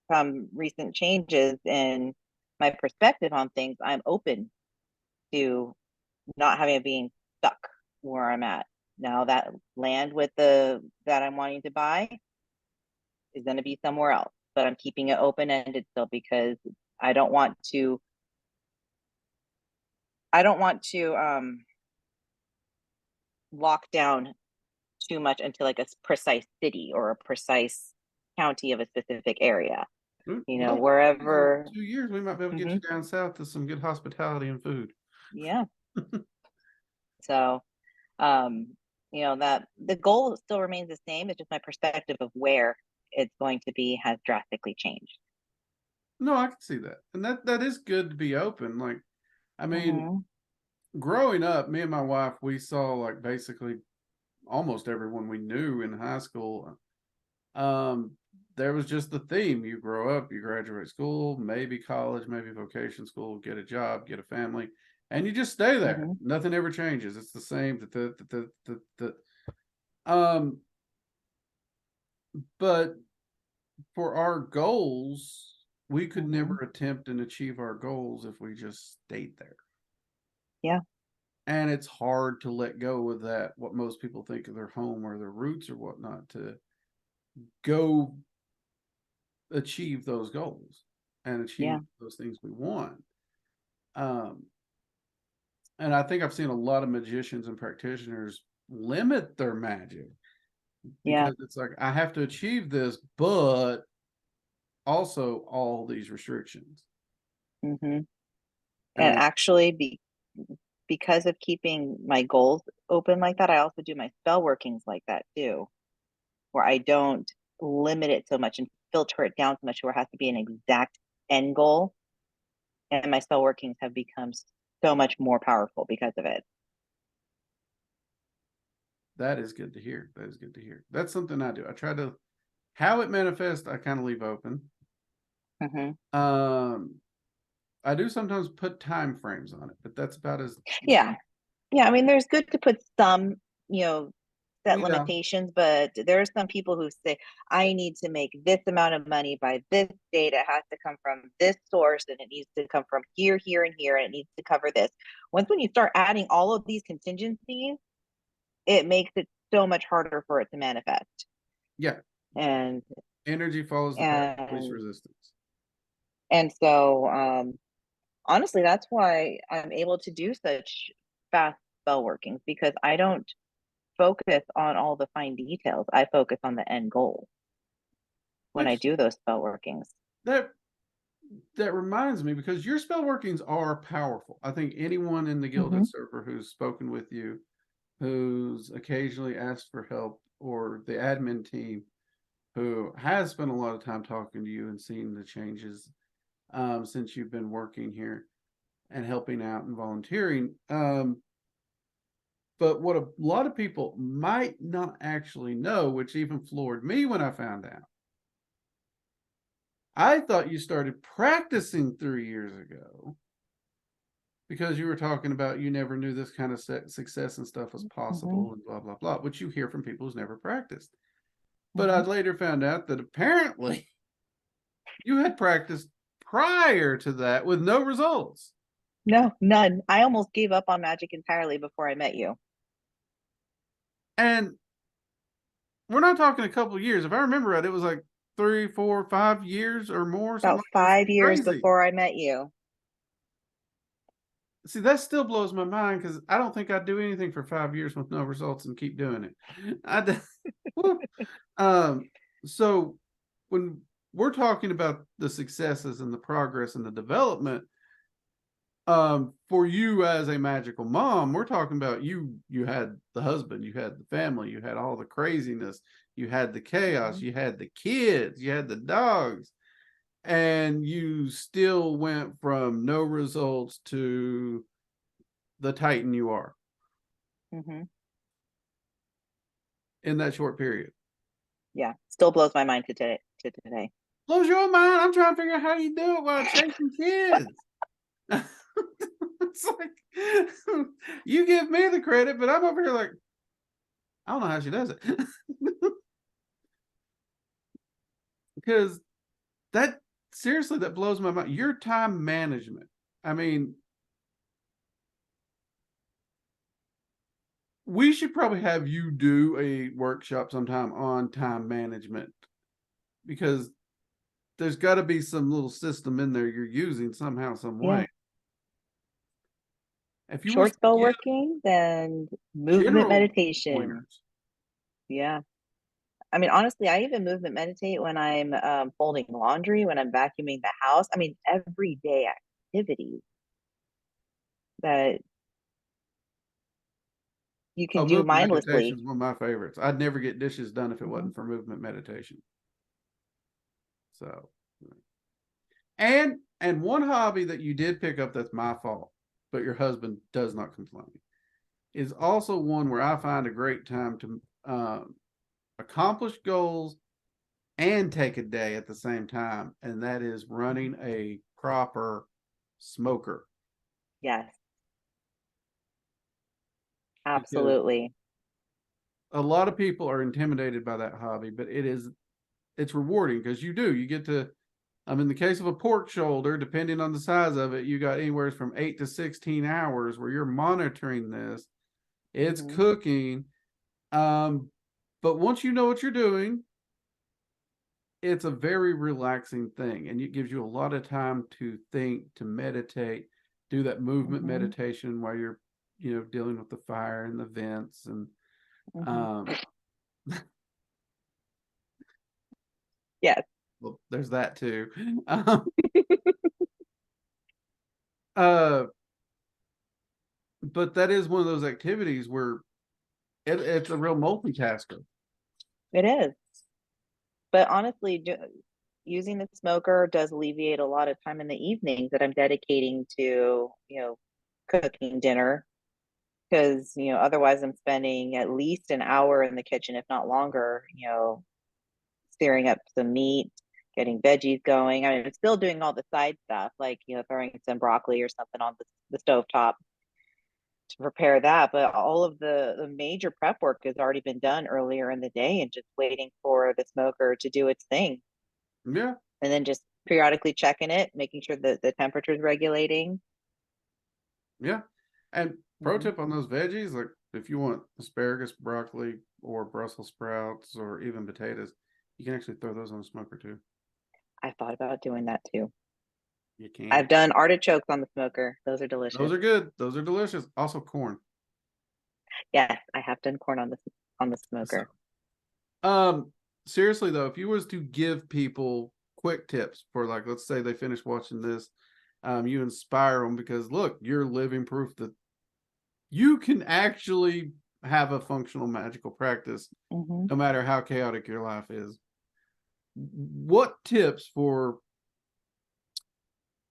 from recent changes in my perspective on things, I'm open to not having it being stuck where I'm at. Now that land that I'm wanting to buy is going to be somewhere else, but I'm keeping it open ended still, because I don't want to lock down too much into like a precise city or a precise county of a specific area. Well, in Wherever. 2 years, we might be able to get Hmm. you down south to some good hospitality and food. Yeah. So, that the goal still remains the same. It's just my perspective of where it's going to be has drastically changed. No, I can see that. And that is good to be open. Like, I mean, Hmm. growing up, me and my wife, we saw like basically almost everyone we knew in high school. Um, there was just the theme. You grow up, you graduate school, maybe college, maybe vocation school, get a job, get a family, and you just stay there. Hmm. Nothing ever changes. It's the same. Um, but for our goals, we could Hmm. never attempt and achieve our goals if we just stayed there. Yeah. And it's hard to let go of that, what most people think of their home or their roots or whatnot, to go achieve those goals and achieve Yeah. those things we want. Um, and I think I've seen a lot of magicians and practitioners limit their magic Yeah. because it's like, I have to achieve this, but also all these restrictions. Hmm. And And actually, because of keeping my goals open like that, I also do my spell workings like that too, where I don't limit it so much and filter it down so much where it has to be an exact end goal. And my spell workings have become so much more powerful because of it. That is good to hear. That is good to hear. That's something I do. I try to, how it manifests, I kind of leave open. I do sometimes put time frames on it, but that's about as Yeah. Yeah. I mean, there's good to put some, set you know. limitations, but there are some people who say, I need to make this amount of money by this date. It has to come from this source and it needs to come from here, here, and here, and it needs to cover this. When you start adding all of these contingencies, it makes it so much harder for it to manifest. Yeah. And Energy follows the path of least and resistance. and so honestly, that's why I'm able to do such fast spell workings, because I don't focus on all the fine details. I focus on the end goal when I Which do those spell workings. that reminds me, because your spell workings are powerful. I think anyone in the Gilded server who's spoken with you, who's occasionally asked for help, or the admin team who has spent a lot of time talking to you and seeing the changes since you've been working here and helping out and volunteering. But what a lot of people might not actually know, which even floored me when I found out, I thought you started practicing 3 years ago because you were talking about you never knew this kind of success and stuff was possible and blah, blah, blah, which you hear from people who's never practiced. But I later found out that apparently you had practiced prior to that with no results. No, none. I almost gave up on magic entirely before I met you. And we're not talking a couple of years. If I remember right, it was like 3, 4, 5 years or more. About Something like 5 years crazy. before I met you. See, that still blows my mind because I don't think I'd do anything for 5 years with no results and keep doing it. So when we're talking about the successes and the progress and the development, for you as a magical mom, we're talking about you had the husband, you had the family, you had all the craziness, you had the chaos, you had the kids, you had the dogs, and you still went from no results to the titan you are in that short period. Yeah, still blows my mind to today. Blows your mind. I'm trying to figure out how you do it while chasing kids. It's like you give me the credit, but I'm over here like, I don't know how she does it. Because that seriously, that blows my mind. Your time management. I mean, we should probably have you do a workshop sometime on time management, because there's got to be some little system in there you're using somehow, some way. If you want Short spell working, then movement meditation. pointers. Yeah. I mean, honestly, I even movement meditate when I'm folding laundry, when I'm vacuuming the house. I mean, everyday activities that you can do Movement mindlessly. meditation is one of my favorites. I'd never get dishes done if it wasn't for movement meditation. So, and one hobby that you did pick up that's my fault, but your husband does not complain, is also one where I find a great time to accomplish goals and take a day at the same time, and that is running a proper smoker. Yes. Absolutely. Because a lot of people are intimidated by that hobby, but it's rewarding because you get to, in the case of a pork shoulder, depending on the size of it, you got anywhere from 8 to 16 hours where you're monitoring this. It's cooking. But once you know what you're doing, it's a very relaxing thing, and it gives you a lot of time to think, to meditate, do that movement meditation while you're, dealing with the fire and the vents and yes. Well, there's that too. But that is one of those activities where it's a real multitasker. It is. But honestly, using the smoker does alleviate a lot of time in the evenings that I'm dedicating to, cooking dinner. because, otherwise I'm spending at least an hour in the kitchen, if not longer, searing up some meat, getting veggies going. I mean, I'm still doing all the side stuff, like, throwing some broccoli or something on the stove top to prepare that. But all of the major prep work has already been done earlier in the day and just waiting for the smoker to do its thing. Yeah. And then just periodically checking it, making sure that the temperature is regulating. Yeah. And pro tip on those veggies, like if you want asparagus, broccoli, or Brussels sprouts, or even potatoes, you can actually throw those on the smoker too. I thought about doing that too. You can. I've done artichokes on the smoker. Those are delicious. Those are good. Those are delicious. Also corn. Yes, I have done corn on the smoker. So, seriously though, if you was to give people quick tips for, like, let's say they finish watching this, you inspire them because look, you're living proof that you can actually have a functional magical practice, no matter how chaotic your life is. What tips for,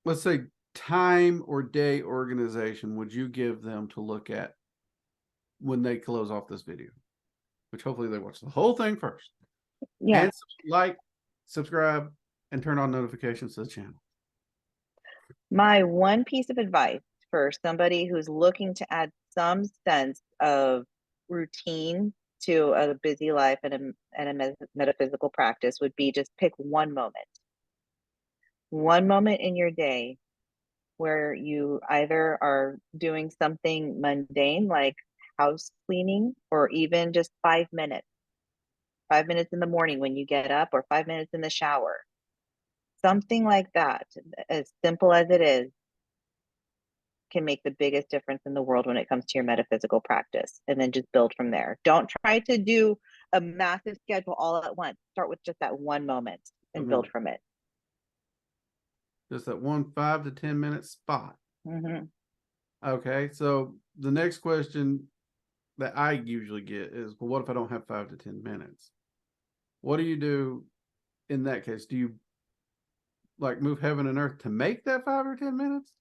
let's say, time or day organization would you give them to look at when they close off this video? Which hopefully they watch the whole thing first. Yeah. And like, subscribe, and turn on notifications to the channel. My one piece of advice for somebody who's looking to add some sense of routine to a busy life and a metaphysical practice would be just pick one moment in your day where you either are doing something mundane like house cleaning, or even just 5 minutes. 5 minutes in the morning when you get up, or 5 minutes in the shower. Something like that, as simple as it is, can make the biggest difference in the world when it comes to your metaphysical practice. And then just build from there. Don't try to do a massive schedule all at once. Start with just that one moment and build from it. Just that one 5 to 10 minute spot. Okay, so the next question that I usually get is, well, what if I don't have 5 to 10 minutes? What do you do in that case? Do you like move heaven and earth to make that 5 or 10 minutes?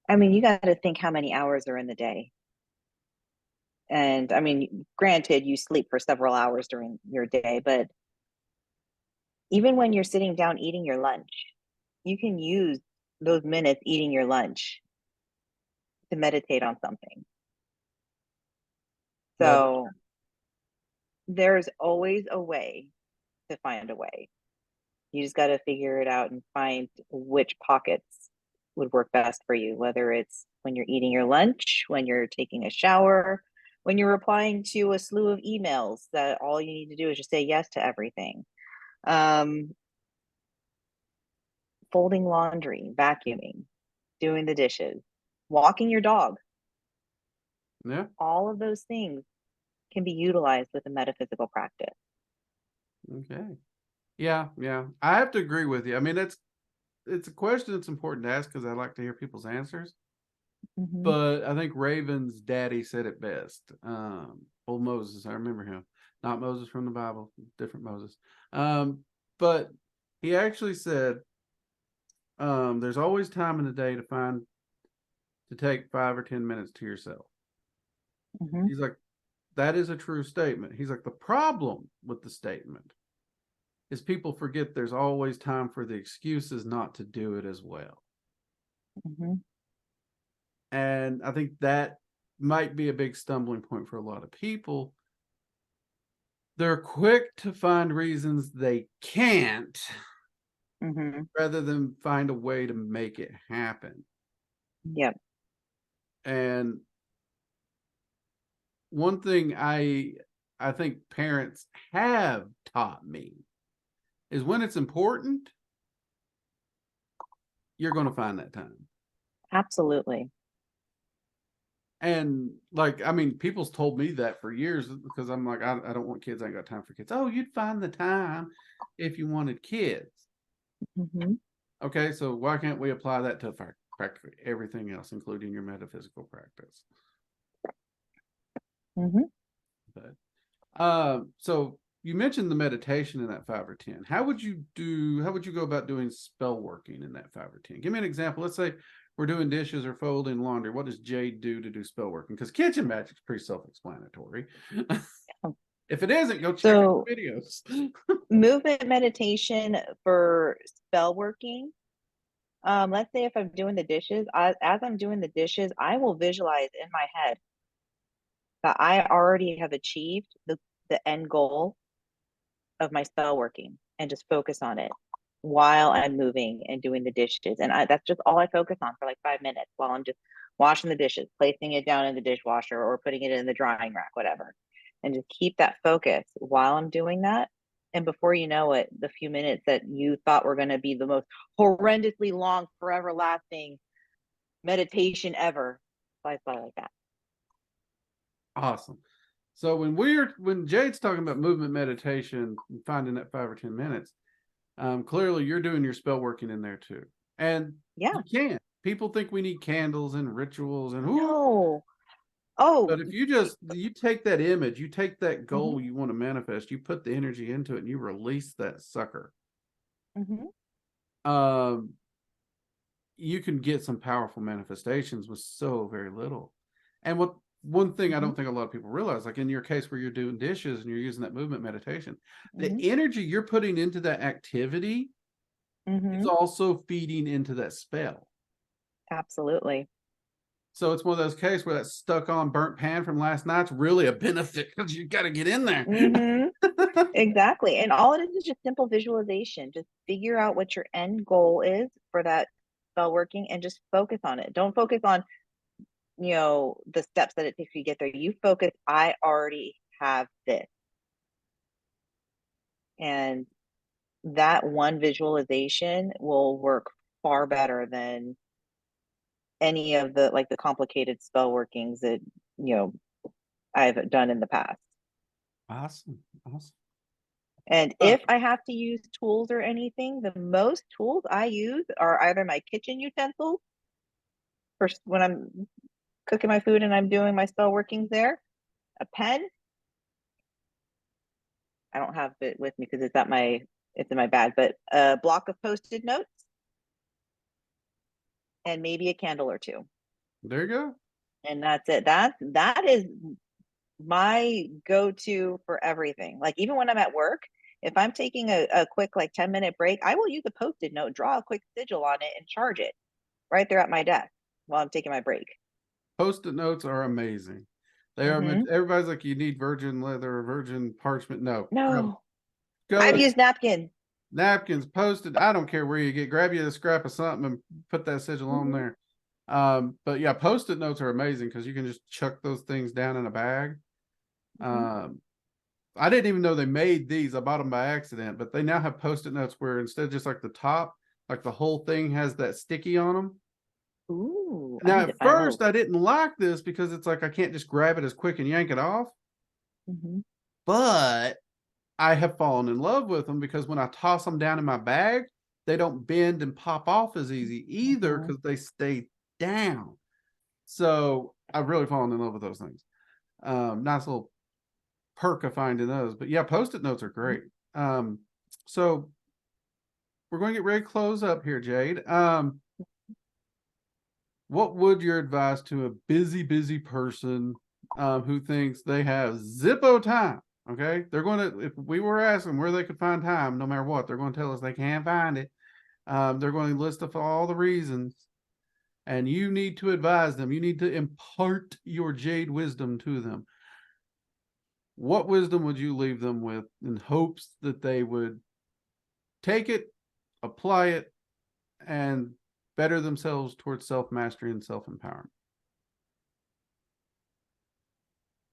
I mean, you got to think how many hours are in the day. And I mean, granted, you sleep for several hours during your day, but even when you're sitting down eating your lunch, you can use those minutes eating your lunch to meditate on something. So there's always a way to find a way. You just got to figure it out and find which pockets would work best for you, whether it's when you're eating your lunch, when you're taking a shower, when you're replying to a slew of emails that all you need to do is just say yes to everything. Folding laundry, vacuuming, doing the dishes, walking your dog. Yeah. All of those things can be utilized with a metaphysical practice. Okay. Yeah, yeah. I have to agree with you. I mean, it's a question that's important to ask because I like to hear people's answers. But I think Raven's daddy said it best. Old Moses, I remember him. Not Moses from the Bible, different Moses. But he actually said, there's always time in the day to take 5 or 10 minutes to yourself. He's like, that is a true statement. He's like, the problem with the statement is people forget there's always time for the excuses not to do it as well. And I think that might be a big stumbling point for a lot of people. They're quick to find reasons they can't, rather than find a way to make it happen. Yep. And one thing I think parents have taught me is when it's important, you're going to find that time. Absolutely. And like, I mean, people's told me that for years because I'm like, I don't want kids. I ain't got time for kids. Oh, you'd find the time if you wanted kids. Okay, so why can't we apply that to practically everything else, including your metaphysical practice? But, so you mentioned the meditation in that 5 or 10. How would you go about doing spell working in that 5 or 10? Give me an example. Let's say we're doing dishes or folding laundry. What does Jade do to do spell working? Because kitchen magic's pretty self-explanatory. If it isn't, go check out the videos. Movement meditation for spell working. Let's say if I'm doing the dishes, as I'm doing the dishes, I will visualize in my head that I already have achieved the end goal of my spell working, and just focus on it while I'm moving and doing the dishes. And that's just all I focus on for like 5 minutes while I'm just washing the dishes, placing it down in the dishwasher or putting it in the drying rack, whatever. And just keep that focus while I'm doing that. And before you know it, the few minutes that you thought were going to be the most horrendously long, forever lasting meditation ever flies by like that. Awesome. So when Jade's talking about movement meditation and finding that 5 or 10 minutes, clearly you're doing your spell working in there too. And yeah, you can. People think we need candles and rituals and no. Oh, but if you take that image, you take that goal you want to manifest, you put the energy into it, and you release that sucker. You can get some powerful manifestations with so very little. And one thing I don't think a lot of people realize, like in your case where you're doing dishes and you're using that movement meditation, the energy you're putting into that activity is also feeding into that spell. Absolutely. So it's one of those cases where that stuck on burnt pan from last night's really a benefit because you got to get in there. Exactly. And all it is just simple visualization. Just figure out what your end goal is for that spell working and just focus on it. Don't focus on, the steps that it takes to get there. You focus, I already have this. And that one visualization will work far better than any of the complicated spell workings that I've done in the past. Awesome. And if I have to use tools or anything, the most tools I use are either my kitchen utensils for when I'm cooking my food and I'm doing my spell workings there, a pen. I don't have it with me because it's in my bag, but a block of Post-it notes and maybe a candle or two. There you go. And that's it. That is my go-to for everything. Like even when I'm at work, if I'm taking a quick 10-minute break, I will use a Post-it note, draw a quick sigil on it, and charge it right there at my desk while I'm taking my break. Post-it notes are amazing. They are. Everybody's like, you need virgin leather or virgin parchment. No. I've used napkins. Napkins, Post-it. I don't care where you get. Grab you a scrap of something and put that sigil on there. But yeah, Post-it notes are amazing because you can just chuck those things down in a bag. I didn't even know they made these. I bought them by accident, but they now have Post-it notes where instead of just like the top, like the whole thing has that sticky on them. Ooh. Now at first I didn't like this because it's like I can't just grab it as quick and yank it off. But I have fallen in love with them because when I toss them down in my bag, they don't bend and pop off as easy either because they stay down. So I've really fallen in love with those things. Nice little perk of finding those. But yeah, Post-it notes are great. So we're going to get ready to close up here, Jade. What would your advice to a busy person who thinks they have Zippo time? Okay, they're going to, if we were asking where they could find time, no matter what, they're going to tell us they can't find it. They're going to list off all the reasons, and you need to advise them. You need to impart your Jade wisdom to them. What wisdom would you leave them with in hopes that they would take it, apply it, and better themselves towards self-mastery and self-empowerment?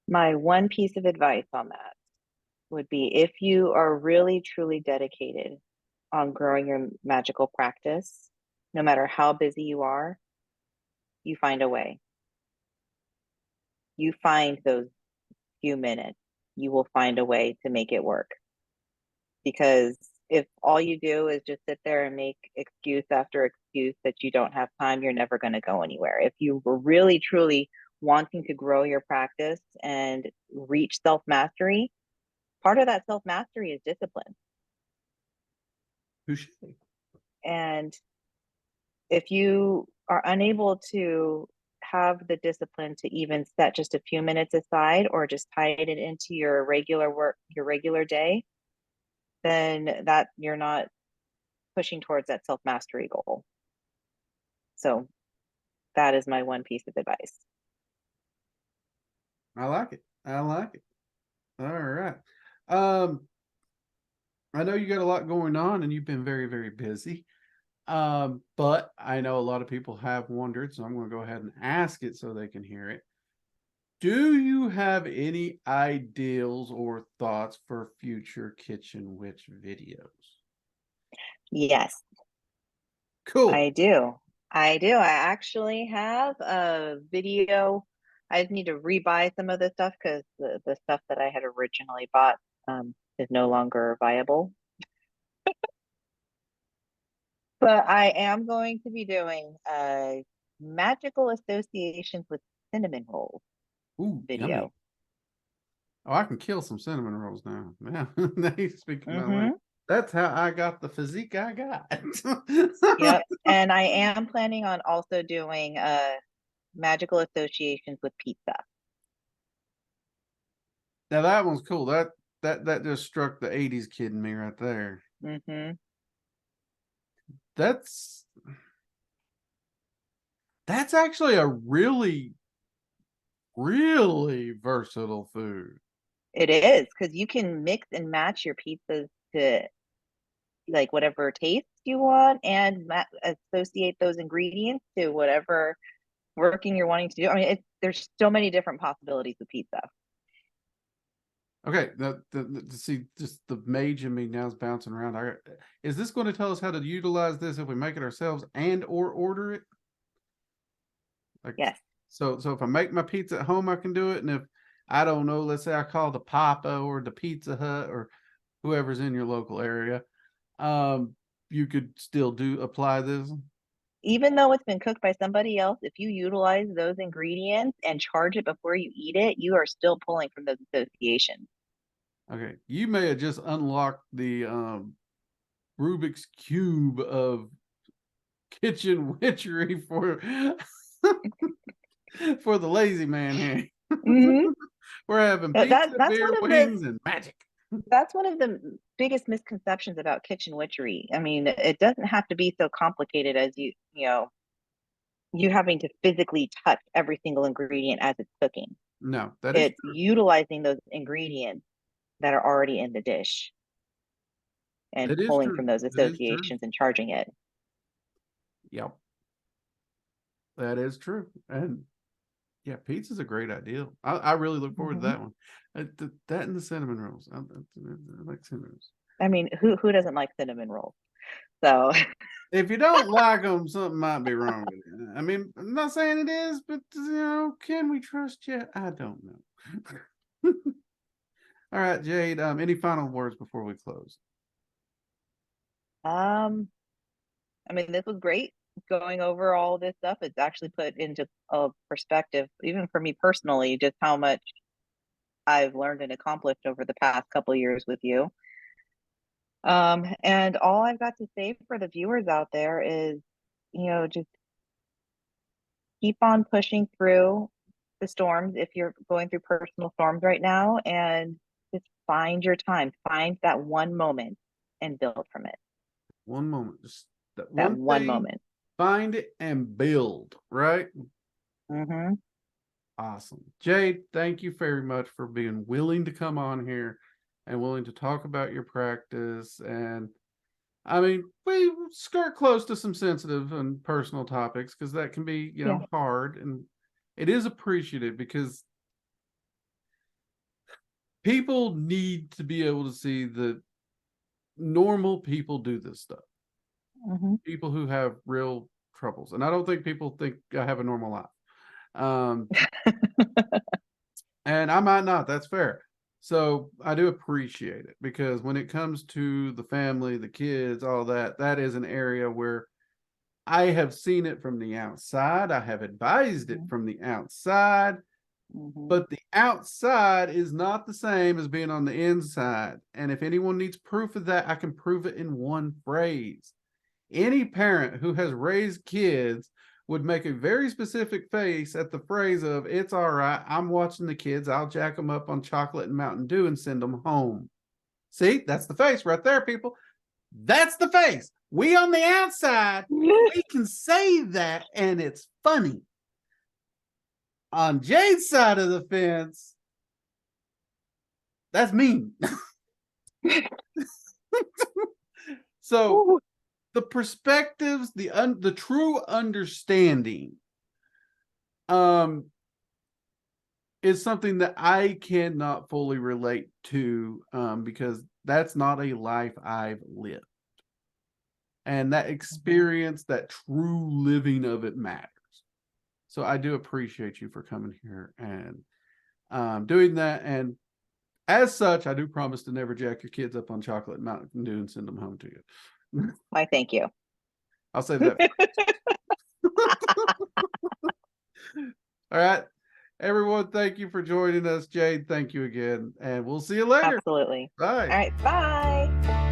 My one piece of advice on that would be, if you are really truly dedicated on growing your magical practice, no matter how busy you are, you find a way. You find those few minutes. You will find a way to make it work. Because if all you do is just sit there and make excuse after excuse that you don't have time, you're never going to go anywhere. If you were really truly wanting to grow your practice and reach self-mastery, part of that self-mastery is discipline. Touche. And if you are unable to have the discipline to even set just a few minutes aside or just tie it into your regular work, your regular day, then that you're not pushing towards that self-mastery goal. So that is my one piece of advice. I like it. I like it. All right. I know you got a lot going on and you've been very, very busy. But I know a lot of people have wondered, so I'm going to go ahead and ask it so they can hear it. Do you have any ideals or thoughts for future Kitchen Witch videos? Yes, Cool. I do. I do. I actually have a video. I just need to rebuy some of the stuff because the stuff that I had originally bought is no longer viable. But I am going to be doing magical associations with cinnamon rolls Ooh, video. yummy. Oh, I can kill some cinnamon rolls now. Yeah, now you speak my language. That's how I got the physique I got. Yep. And I am planning on also doing magical associations with pizza. Now that one's cool. That just struck the 80s kid in me right there. That's actually a really, really versatile food. It is, because you can mix and match your pizzas to like whatever taste you want and associate those ingredients to whatever working you're wanting to do. I mean, there's so many different possibilities with pizza. Okay, see, just the mage in me now is bouncing around. Is this going to tell us how to utilize this if we make it ourselves and or order it? Like, Yes. So if I make my pizza at home, I can do it. And if I don't know, let's say I call the Papa or the Pizza Hut or whoever's in your local area, you could still apply this. Even though it's been cooked by somebody else, if you utilize those ingredients and charge it before you eat it, you are still pulling from those associations. Okay, you may have just unlocked the Rubik's Cube of kitchen witchery for for the lazy man here. We're having pizza, That's beer, one of wings, and magic. that's one of the biggest misconceptions about kitchen witchery. I mean, it doesn't have to be so complicated as you having to physically touch every single ingredient as it's cooking. No, that is It's true. utilizing those ingredients that are already in the dish and That is pulling true. from those That is true. associations and charging it. Yep. That is true. And yeah, pizza's a great idea. I really look forward to that one. That and the cinnamon rolls. I like cinnamon rolls. I mean, who doesn't like cinnamon rolls? So if you don't like them, something might be wrong with you. I mean, I'm not saying it is, but can we trust you? I don't know. All right, Jade. Any final words before we close? I mean, this was great going over all this stuff. It's actually put into a perspective, even for me personally, just how much I've learned and accomplished over the past couple of years with you. And all I've got to say for the viewers out there is, just keep on pushing through the storms if you're going through personal storms right now, and just find your time, find that one moment and build from it. One moment, just that That one one thing, moment. find it and build, right? Awesome. Jade, thank you very much for being willing to come on here and willing to talk about your practice. And I mean, we skirt close to some sensitive and personal topics because that can be, hard. And it is appreciated because people need to be able to see that normal people do this stuff. People who have real troubles. And I don't think people think I have a normal life. And I might not, that's fair. So I do appreciate it because when it comes to the family, the kids, all that, that is an area where I have seen it from the outside. I have advised it from the outside. But the outside is not the same as being on the inside. And if anyone needs proof of that, I can prove it in one phrase. Any parent who has raised kids would make a very specific face at the phrase of, it's all right, I'm watching the kids, I'll jack them up on chocolate and Mountain Dew and send them home. See, that's the face right there, people. That's the face. We on the outside, we can say that and it's funny. On Jade's side of the fence, that's mean. So the perspectives, the true understanding is something that I cannot fully relate to because that's not a life I've lived. And that experience, that true living of it matters. So I do appreciate you for coming here and doing that. And as such, I do promise to never jack your kids up on chocolate and Mountain Dew and send them home to you. Why, thank you. I'll say that. All right. Everyone, thank you for joining us. Jade, thank you again. And we'll see you later. Absolutely. Bye. All right. Bye.